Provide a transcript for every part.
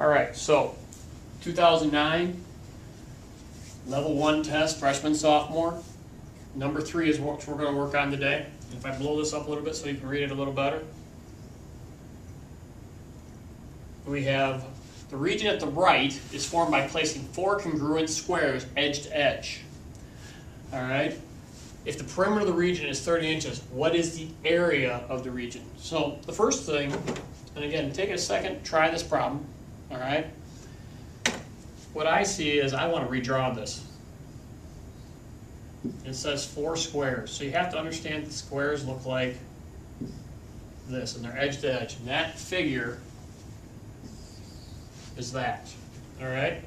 All right, so 2009, level 1 test, freshman, sophomore. Number 3 is what we're going to work on today. If I blow this up a little bit so you can read it a little better. We have the region at the right is formed by placing 4 congruent squares edge to edge. All right. If the perimeter of the region is 30 inches, what is the area of the region? So the first thing, and again, take a second, try this problem. All right. What I see is I want to redraw this. It says 4 squares. So you have to understand the squares look like this, and they're edge to edge. And that figure is that. All right?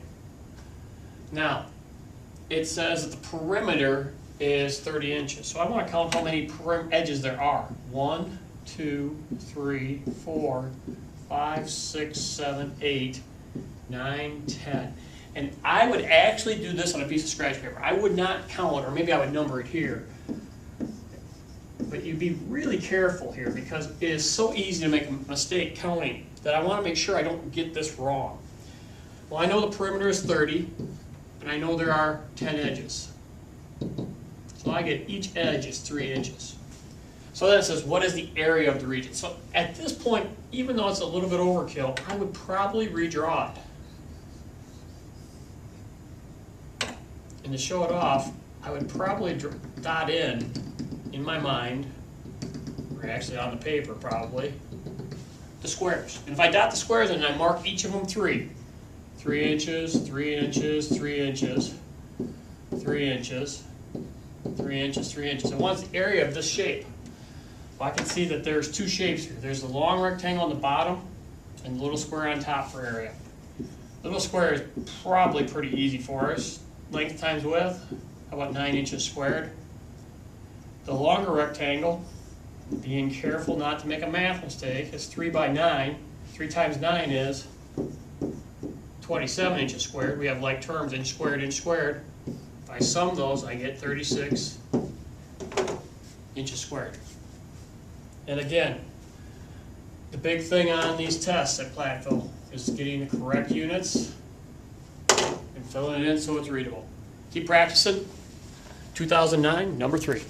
Now, it says that the perimeter is 30 inches. So I want to count how many edges there are. 1, 2, 3, 4, 5, 6, 7, 8, 9, 10. And I would actually do this on a piece of scratch paper. I would not count it, or maybe I would number it here. But you'd be really careful here because it is so easy to make a mistake counting that I want to make sure I don't get this wrong. Well, I know the perimeter is 30, and I know there are 10 edges. So I get each edge is 3 inches. So then it says, what is the area of the region? So at this point, even though it's a little bit overkill, I would probably redraw it. And to show it off, I would probably dot in my mind, or actually on the paper probably, the squares. And if I dot the squares and I mark each of them 3, 3 inches, 3 inches, 3 inches, 3 inches, 3 inches, 3 inches. And what's the area of this shape? Well, I can see that there's 2 shapes here. There's the long rectangle on the bottom and the little square on top for area. The little square is probably pretty easy for us. Length times width, how about 9 inches squared? The longer rectangle, being careful not to make a math mistake, is 3 by 9. 3 times 9 is 27 inches squared. We have like terms, inch squared, inch squared. If I sum those, I get 36 inches squared. And again, the big thing on these tests at Platteville is getting the correct units and filling it in so it's readable. Keep practicing. 2009, number 3.